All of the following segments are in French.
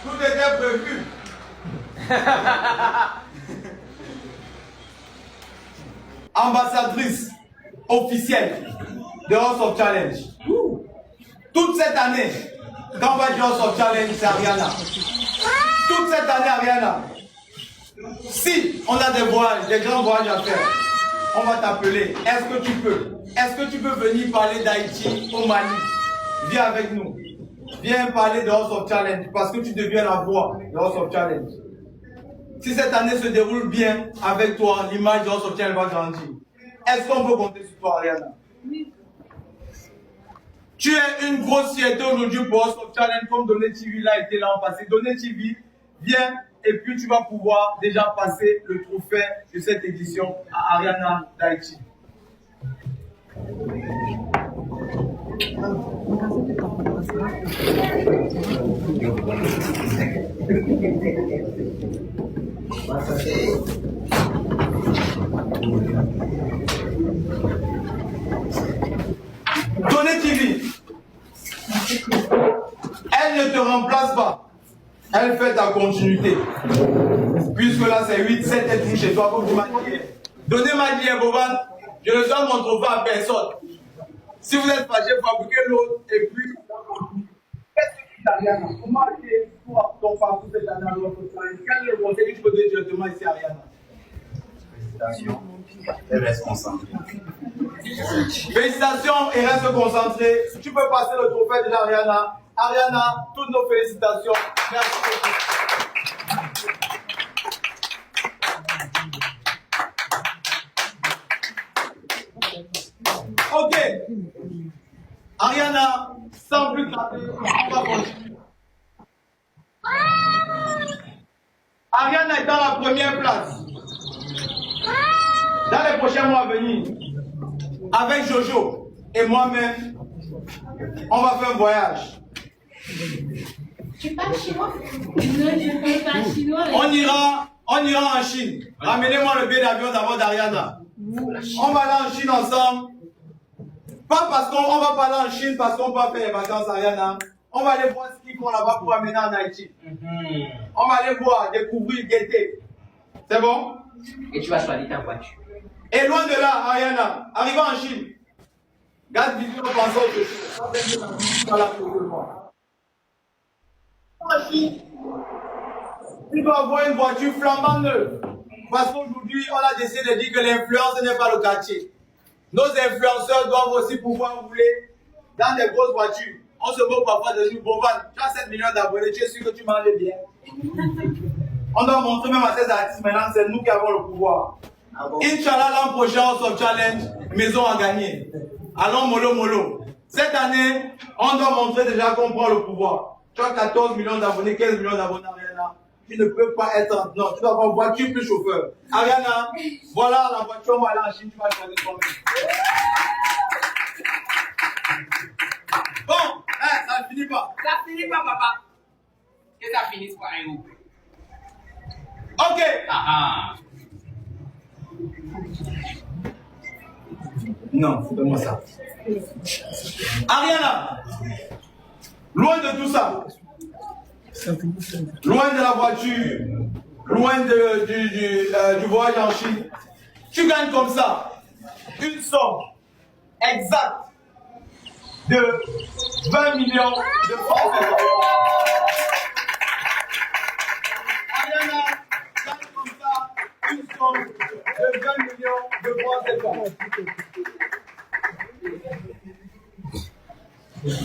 Tout était prévu. Ambassadrice officielle de House of Challenge. Toute cette année, quand on va dire House of Challenge, c'est Ariana. Toute cette année, Ariana. Si on a des voyages, des grands voyages à faire, on va t'appeler. Est-ce que tu peux? Est-ce que tu peux venir parler d'Haïti au Mali? Viens avec nous. Viens parler de House of Challenge parce que tu deviens la voix de House of Challenge. Si cette année se déroule bien avec toi, l'image de House of Challenge va grandir. Est-ce qu'on peut compter sur toi, Ariana? Oui. Tu es une grosse fierté aujourd'hui pour House of Challenge comme Donné TV l'a été l'an passé. Donné TV, viens et puis tu vas pouvoir déjà passer le trophée de cette édition à Ariana d'Haïti. Donné TV, elle ne te remplace pas, elle fait ta continuité. Puisque là c'est 8, 7 et tout chez toi, comme tu m'as dit. Donnez ma dit, Boban, je ne donne mon trophée à personne. Si vous êtes fâché, vous fabriquez l'autre et puis. Qu'est-ce que tu as, Ariana? Comment est-ce pour ton parcours cette année à l'autre? Quel est le conseil que tu peux donner directement ici, Ariana? Félicitations et reste concentré. Félicitations et reste concentré. Tu peux passer le trophée déjà, Ariana. Ariana, toutes nos félicitations. Merci beaucoup. Ok. Ariana, sans plus tarder, on va continuer. Ariana est dans la première place. Dans les prochains mois à venir, avec Jojo et moi-même, on va faire un voyage. Tu parles chinois? Non, je parle pas chinois. On ira en Chine. Ramenez-moi le billet d'avion d'abord d'Ariana. On va aller en Chine ensemble. Pas parce qu'on va pas aller en Chine parce qu'on va faire les vacances Ariana. On va aller voir ce qu'ils font là-bas pour amener en Haïti. On va aller voir, découvrir, guetter. C'est bon? Et tu vas choisir ta voiture. Et loin de là, Ariana, arrivant en Chine, garde vidéo, pensez autre chose. En Chine, tu dois avoir une voiture flambant neuve. Parce qu'aujourd'hui, on a décidé de dire que l'influence n'est pas le quartier. Nos influenceurs doivent aussi pouvoir rouler dans des grosses voitures. On se moque parfois de nous. Boban, tu as 7 millions d'abonnés, tu es sûr que tu manges bien. On doit montrer même à ces artistes maintenant, c'est nous qui avons le pouvoir. Inch'Allah, l'an prochain, House of Challenge, maison à gagner. Allons mollo mollo. Cette année, on doit montrer déjà qu'on prend le pouvoir. Tu as 14 millions d'abonnés, 15 millions d'abonnés, Ariana. Tu ne peux pas être. Non, tu dois avoir une voiture plus chauffeur. Ariana, voilà la voiture, on va aller en Chine, tu vas choisir toi-même. Bon, ça ne finit pas. Ça finit pas, papa. Que ça finisse par un ou. Ok. Non, donne-moi ça. Ariana, loin de tout ça, loin de la voiture, loin du voyage en Chine, tu gagnes comme ça une somme exacte de 20 millions de francs CFA. Ariana gagne comme ça une somme de 20 millions de francs CFA.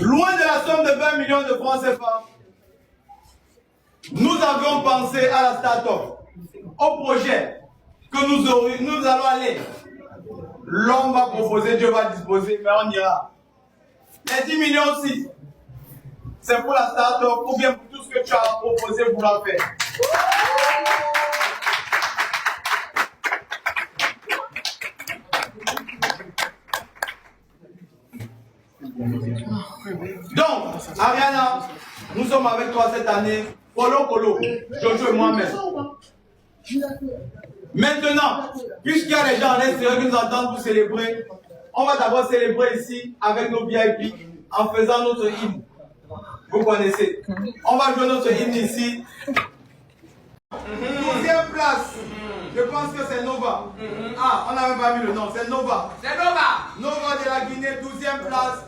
Loin de la somme de 20 millions de francs CFA, nous avions pensé à la start-up, au projet que nous allons aller. L'homme va proposer, Dieu va disposer, mais on ira. Les 10 millions aussi, c'est pour la start-up ou bien pour tout ce que tu as proposé pour la faire. Donc, Ariana, nous sommes avec toi cette année. Colo, Jojo et moi-même. Maintenant, puisqu'il y a des gens à l'extérieur qui nous entendent pour célébrer, on va d'abord célébrer ici avec nos VIP en faisant notre hymne. Vous connaissez. On va jouer notre hymne ici. 12e place. Je pense que c'est Nova. Ah, on n'avait pas mis le nom. C'est Nova. C'est Nova. Nova de la Guinée, 12e place.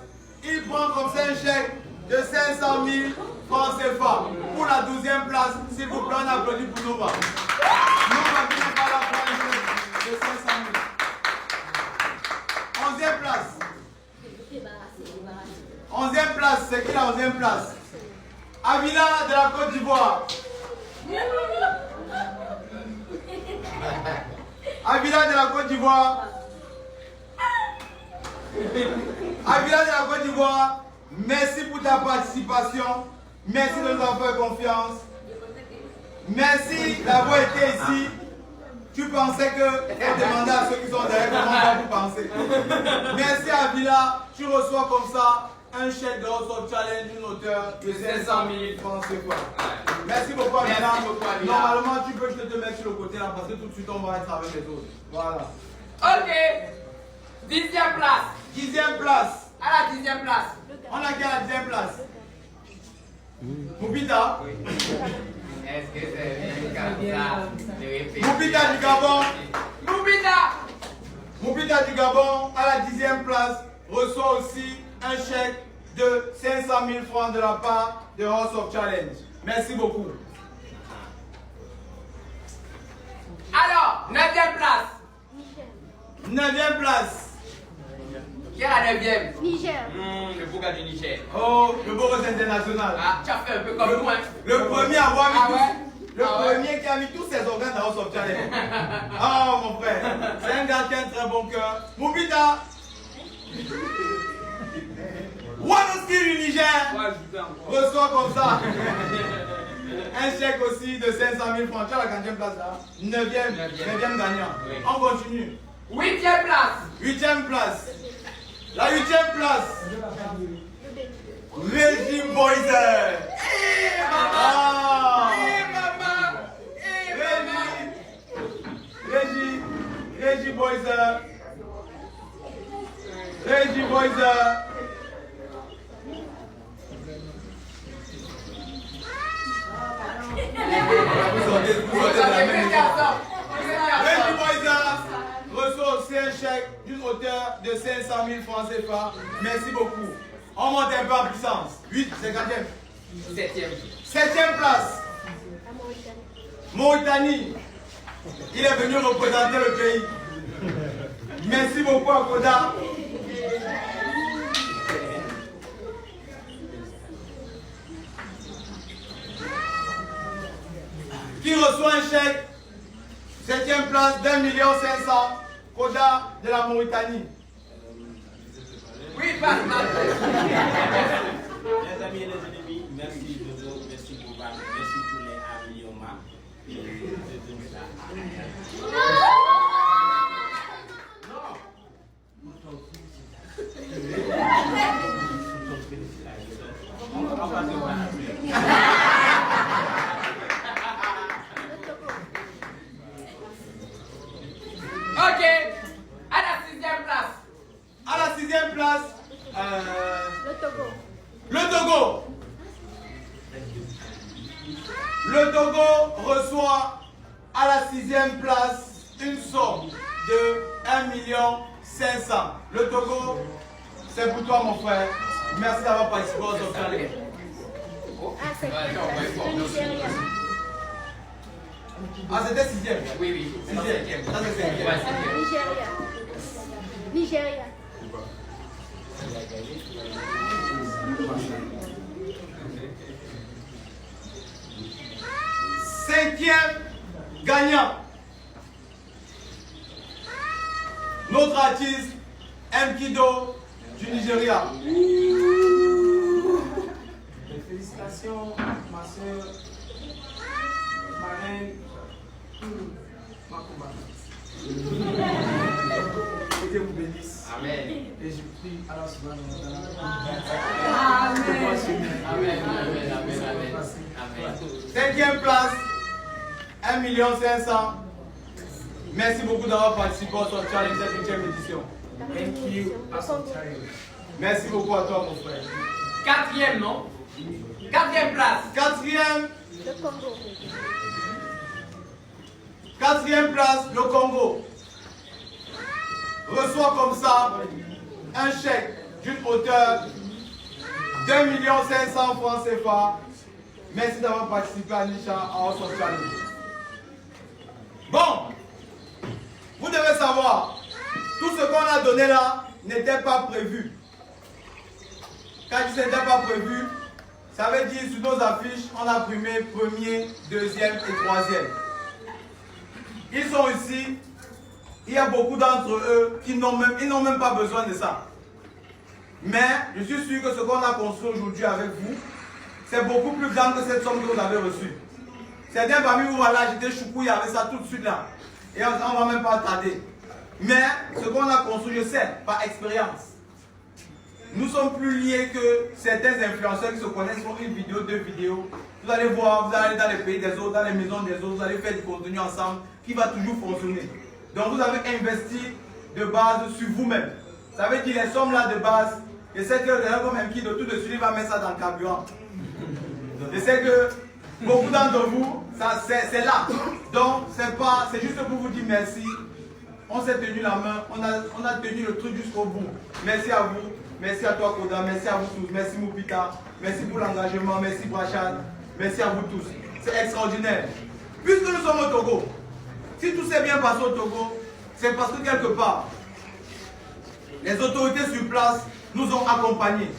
Il prend comme ça un chèque de 500 000 francs CFA. Pour la 12e place, s'il vous plaît, on applaudit pour Nova. Nova qui n'est pas là pour un chèque de 500 000. 11e place. 11e place, c'est qui la 11e place? Avila de la Côte d'Ivoire. Avila de la Côte d'Ivoire. Avila de la Côte d'Ivoire, merci pour ta participation. Merci de nous avoir fait confiance. Merci d'avoir été ici. Tu pensais que faut demander à ceux qui sont derrière comment vous pensez. Merci Avila, tu reçois comme ça un chèque de House of Challenge d'une hauteur de 500 000 francs CFA. Merci beaucoup Avila. Normalement tu peux te mettre sur le côté là parce que tout de suite on va être avec les autres. Voilà. Ok. 10e place. 10e place. À la 10e place. On a qui à la 10e place? Moubida. Est-ce que c'est comme ça? Moubida du Gabon. Moubida. Moubida du Gabon, à la 10e place, reçoit aussi un chèque de 500 000 francs de la part de House of Challenge. Merci beaucoup. Alors, 9e place. 9e place. Qui est la 9e? Niger. Le Bouga du Niger. Oh, le Boros international. Ah, tu as fait un peu comme moi. Le premier à avoir mis Ah ouais? le Ah ouais? premier qui a mis tous ses organes dans House of Challenge. Oh mon frère, c'est un gars qui a un très bon cœur. Moubida. Wanoski du Niger reçoit comme ça un chèque aussi de 500 000 francs. Tu as la 40e place là? 9e gagnant. Oui. On continue. 8e place. 8e place. La 8e place. Régime Boyzer. Ah. Régime Boyzer. Régime Boyzer. Vous sortez de la même école. Régime Boyzer reçoit aussi un chèque d'une hauteur de 500 000 francs CFA. Merci beaucoup. On monte un peu en puissance. 8, 50e. 7e. 7e place. Mauritanie. Il est venu représenter le pays. Merci beaucoup à Koda. Qui reçoit un chèque, 7e place, d'1 500 000, Koda de la Mauritanie. Oui, passe. Les amis et les ennemis, merci Dodo, merci Boba, merci pour les amis Yoma. Et je donne ça. On va se voir après. Ok. À la 6e place. À la 6e place, Le Togo. le Togo. Le Togo reçoit à la 6e place une somme de 1 500 000. Le Togo, c'est pour toi mon frère. Merci d'avoir participé aux autres. Ah, c'est le Nigeria. Ah, c'était 6e. Oui, oui. C'est 6e. 5e. Ça, c'est 5e. Ouais, 5e. Nigeria. Nigeria. Cinquième gagnant. Notre artiste Mkido du Nigeria. Félicitations, ma soeur, ma reine, ma combattante. Que Dieu vous bénisse. Amen. Et je prie à la subhanahu wa Amen. ta'ala. Amen. Amen. Amen. Cinquième place, 1 500 000. Merci beaucoup d'avoir participé au Soft Challenge cette 8e édition. Thank you, Awesome Challenge. Merci beaucoup à toi mon frère. 4e, non? 4e place. Quatrième place, le Congo reçoit comme ça un chèque d'une hauteur d'1 500 000 francs CFA. Merci d'avoir participé à Nisha House of Challenge. Bon, vous devez savoir, tout ce qu'on a donné là n'était pas prévu. Quand il n'était pas prévu, ça veut dire sur nos affiches, on a primé premier, deuxième et troisième. Ils sont ici, il y a beaucoup d'entre eux qui n'ont même pas besoin de ça. Mais je suis sûr que ce qu'on a construit aujourd'hui avec vous, c'est beaucoup plus grand que cette somme que vous avez reçue. Certains parmi vous, voilà, j'étais choukouille avec ça tout de suite là. Et on ne va même pas tarder. Mais ce qu'on a construit, je sais, par expérience. Nous sommes plus liés que certains influenceurs qui se connaissent pour une vidéo, deux vidéos. Vous allez voir, vous allez aller dans les pays des autres, dans les maisons des autres, vous allez faire du contenu ensemble qui va toujours fonctionner. Donc vous avez investi de base sur vous-même. Ça veut dire les sommes là de base, je sais que comme un kid, tout de suite il va mettre ça dans le carburant. Je sais que beaucoup d'entre vous, c'est là. Donc c'est juste pour vous dire merci. On s'est tenu la main, on a tenu le truc jusqu'au bout. Merci à vous, merci à toi Koda, merci à vous tous, merci Moupita, merci pour l'engagement, merci Brachad, merci à vous tous. C'est extraordinaire. Puisque nous sommes au Togo, si tout s'est bien passé au Togo, c'est parce que quelque part, les autorités sur place nous ont accompagnés.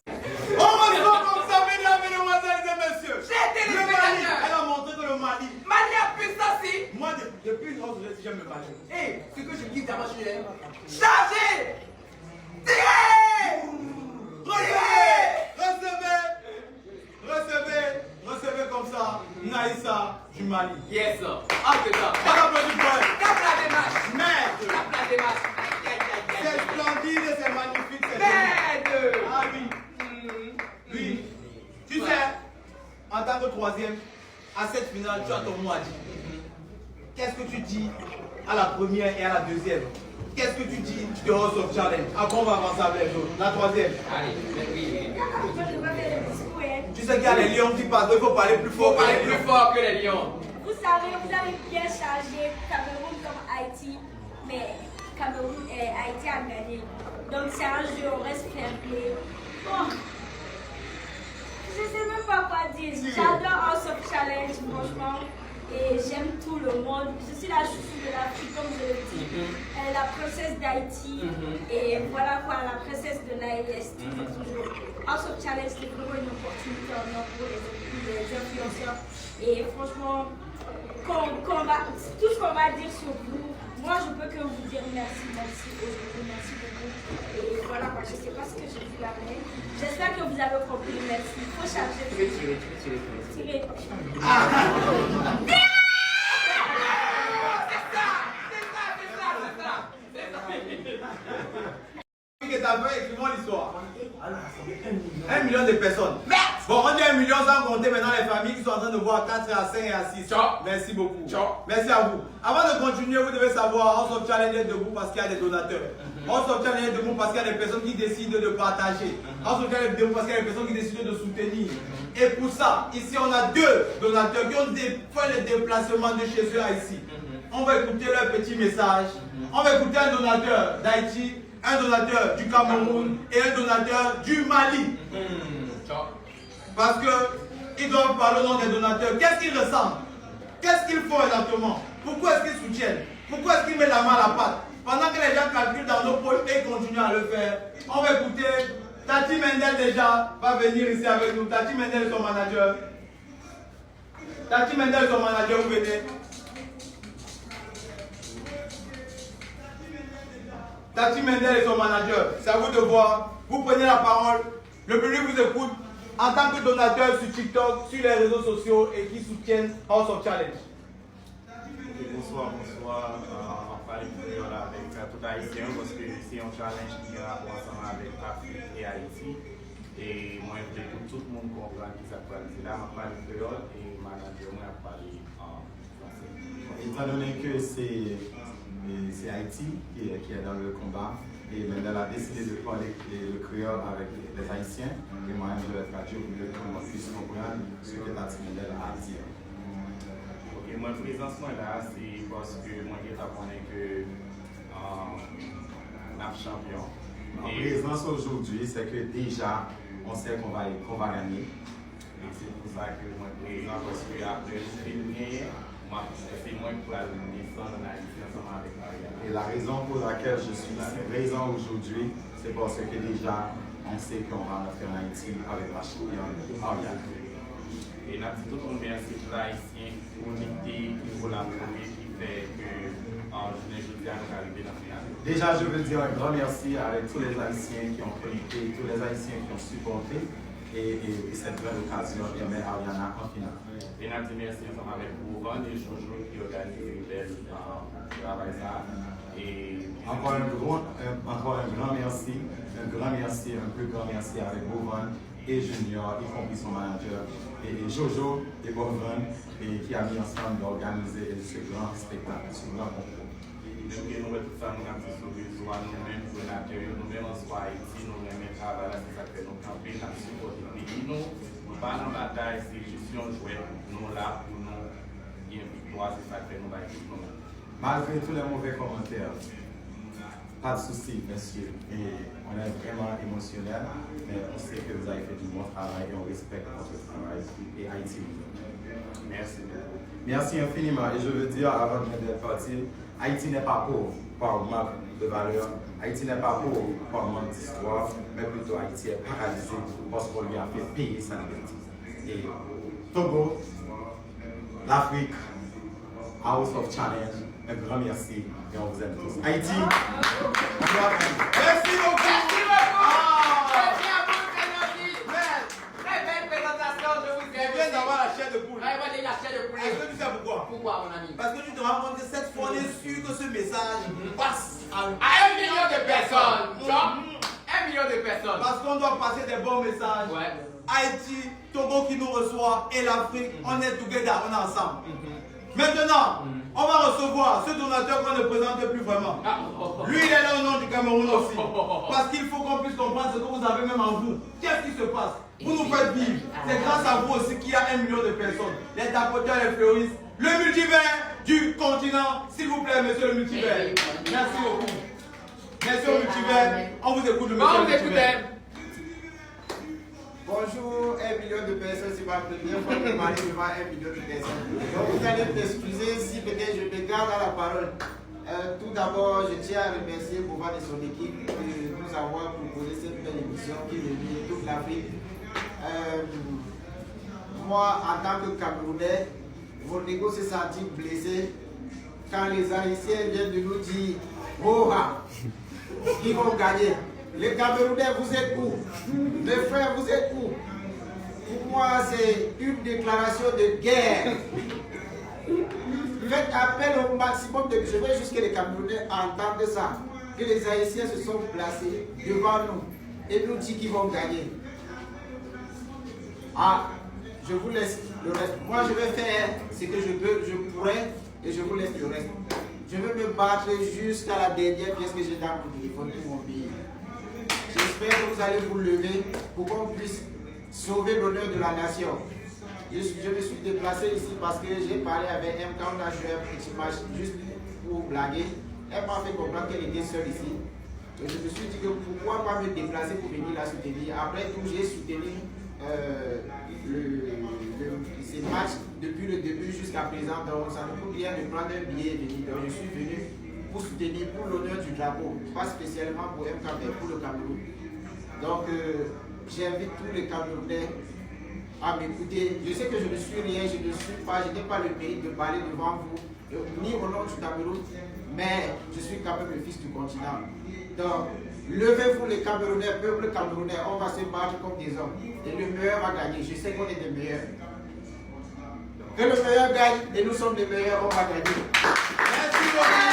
On va comme ça, mesdames, mesdemoiselles et messieurs. J'ai été Le Mali, elle a montré que le Mali. Mali a pu ça si. Moi, depuis une autre, j'aime le Mali. Hé, ce que je dis d'abord, je l'ai. Chargez! Tirez! Recevez comme ça, Naïssa du Mali. Yes, sir. Ah, c'est ça. Pas d'applaudissements. Tape la démarche. Merde. Tape la démarche. C'est splendide et c'est magnifique. Merde. Ah oui. Oui. Tu sais, en tant que troisième, à cette finale, tu as ton mot à dire. Qu'est-ce que tu dis à la première et à la deuxième? Qu'est-ce que tu dis de House of Challenge? Après, on va avancer avec les autres. La troisième. Allez, oui. Tu sais qu'il y a les lions qui parlent, il faut parler plus fort. Faut parler plus fort que les lions. Vous savez, vous avez bien chargé Cameroun comme Haïti, mais Cameroun et Haïti a gagné. Donc c'est un jeu, on reste fair play. Bon, je ne sais même pas quoi dire. J'adore House of Challenge, franchement. Et j'aime tout le monde. Je suis la chouchou de l'Afrique, comme je le dis. Elle est la princesse d'Haïti. Et voilà quoi, la princesse de l'AES. House of Challenge, c'est vraiment une opportunité en or pour les influenceurs. Et franchement, tout ce qu'on va dire sur vous, moi je peux que vous dire merci aujourd'hui, merci beaucoup. Et voilà quoi, je ne sais pas ce que je dis là, mais j'espère que vous avez compris. Merci. Il faut charger. Tu veux tirer. Écrivons l'histoire. 1 million de personnes. Bon, on dit 1 million sans compter maintenant les familles qui sont en train de voir 4 à 5 et à 6. Ciao. Merci beaucoup. Ciao. Merci à vous. Avant de continuer, vous devez savoir, House of Challenge est debout parce qu'il y a des donateurs. House of Challenge est debout parce qu'il y a des personnes qui décident de partager. House of Challenge est debout parce qu'il y a des personnes qui décident de soutenir. Et pour ça, ici on a 2 donateurs qui ont fait le déplacement de chez eux à ici. On va écouter leur petit message. On va écouter un donateur d'Haïti, un donateur du Cameroun et un donateur du Mali. Parce qu'ils doivent parler au nom des donateurs. Qu'est-ce qu'ils ressentent? Qu'est-ce qu'ils font exactement? Pourquoi est-ce qu'ils soutiennent? Pourquoi est-ce qu'ils mettent la main à la pâte? Pendant que les gens calculent dans nos poches et continuent à le faire, on va écouter Tati Mendel déjà va venir ici avec nous. Tati Mendel est son manager. Tati Mendel est son manager, vous venez. Tati Mendel est son manager. C'est à vous de voir. Vous prenez la parole. Le public vous écoute en tant que donateur sur TikTok, sur les réseaux sociaux et qui soutiennent House of Challenge. Bonsoir. On parle avec tout Haïtien parce que c'est un challenge qui est ensemble avec l'Afrique et Haïti. Et moi, je voulais que tout le monde comprenne qui s'actualise là. Je parle créole et manager, moi, je parle en français. Étant donné que c'est Haïti qui est dans le combat, Et Mendel a décidé de parler le créole avec les Haïtiens. Et moi, je vais traduire pour que tout le monde puisse comprendre ce que Tati Mendel a dit. Ok, mon présence là, c'est parce que moi, je connais que la champion. En présence aujourd'hui, c'est que déjà, on sait qu'on va gagner. Et c'est pour ça que moi, présent, parce que après, je suis venu, c'est moi pour la naissance en Haïti ensemble avec Ariana. Et la raison pour laquelle je suis présent aujourd'hui, c'est parce que déjà, on sait qu'on va rentrer en Haïti avec la championne Ariana. Et nous avons tout le monde merci pour l'Haïtien, pour l'unité, pour la première qui fait que je à nous arriver dans la finale. Déjà, je veux dire un grand merci avec tous les Haïtiens qui ont connecté, tous les Haïtiens qui ont supporté. Et cette belle occasion de mettre Ariana en finale. Et nous disons merci ensemble avec Bouvan et Jojo qui organisent une belle travail ça. Et encore un grand merci, un plus grand merci avec Bouvan et Junior, y compris son manager, et Jojo et Bouvan, qui a mis ensemble d'organiser ce grand spectacle, ce grand concours. Nous avons tout ça, nous avons sauvé soit nous-mêmes, nous-mêmes en soi Haïti, nous-mêmes travail, c'est ça que nous campons, nous avons supporté le pays. Nous ne pas dans la bataille, c'est juste un jouet, nous là pour nous gagner une victoire, c'est ça que nous allons faire. Malgré tous les mauvais commentaires, pas de souci, messieurs. Et on est vraiment émotionnel, mais on sait que vous avez fait du bon travail et on respecte votre travail. Et Haïti vous aime. Merci beaucoup. Merci infiniment. Et je veux dire, avant de partir, Haïti n'est pas pauvre par manque de valeur. Haïti n'est pas pauvre par manque d'histoire, mais plutôt Haïti est paralysé parce qu'on lui a fait payer sa liberté. Et Togo, l'Afrique, House of Challenge, un grand merci et on vous aime tous. Haïti, Merci beaucoup. Merci à vous, très belle présentation, je vous Tu aime. viens d'avoir la chair de poule. Ouais, voilà, la chair de poulet. Est-ce que tu sais pourquoi? Pourquoi, mon ami? Parce que tu te rends compte que cette fois, on est sûr que ce message passe À 1 million de personnes. Genre, 1 million de personnes. Parce qu'on doit passer des bons messages. Ouais. Haïti, Togo qui nous reçoit et l'Afrique, on est together, on est ensemble. Maintenant, on va recevoir ce donateur qu'on ne présente plus vraiment. Lui, il est là au nom du Cameroun aussi. Parce qu'il faut qu'on puisse comprendre ce que vous avez même en vous. Qu'est-ce qui se passe? Vous nous faites vivre. C'est grâce à vous aussi qu'il y a 1 million de personnes. Les tapoteurs, les fleuristes, le multivers du continent. S'il vous plaît, monsieur le multivers. Merci beaucoup. Merci au multivers. On vous écoute, le monsieur le multivers. Bonjour, 1 million de personnes, c'est ma première fois que je parle devant 1 million de personnes. Donc vous allez m'excuser si peut-être je me garde à la parole. Tout d'abord, je tiens à remercier Bouvan et son équipe de nous avoir proposé cette belle émission qui réunit toute l'Afrique. Moi, en tant que Camerounais, mon ego s'est senti blessé quand les Haïtiens viennent de nous dire « Oh, ils vont gagner ». Les Camerounais, vous êtes où? Mes frères, vous êtes où? Pour moi, c'est une déclaration de guerre. Faites appel au maximum de... Je veux juste que les Camerounais entendent ça. Que les Haïtiens se sont placés devant nous et nous disent qu'ils vont gagner. Ah, je vous laisse le reste. Moi, je vais faire ce que je pourrais et je vous laisse le reste. Je vais me battre jusqu'à la dernière pièce que j'ai dans mon téléphone pour mon pays. J'espère que vous allez vous lever pour qu'on puisse sauver l'honneur de la nation. Je me suis déplacé ici parce que j'ai parlé avec M quand on a joué un petit match juste pour blaguer. Elle m'a fait comprendre qu'elle était seule ici. Et je me suis dit que pourquoi pas me déplacer pour venir la soutenir. Après tout, j'ai soutenu ces matchs depuis le début jusqu'à présent. Donc ça ne coûte rien de prendre un billet et venir. Donc je suis venu pour soutenir pour l'honneur du drapeau, pas spécialement pour MK, mais pour le Cameroun. Donc j'invite tous les Camerounais à m'écouter. Je sais que je ne suis rien, je n'ai pas le mérite de parler devant vous, ni au nom du Cameroun, mais je suis quand même le fils du continent. Donc, levez-vous les Camerounais, peuple camerounais, on va se battre comme des hommes. Et le meilleur va gagner, je sais qu'on est des meilleurs. Que le meilleur gagne, et nous sommes les meilleurs, on va gagner. Merci beaucoup.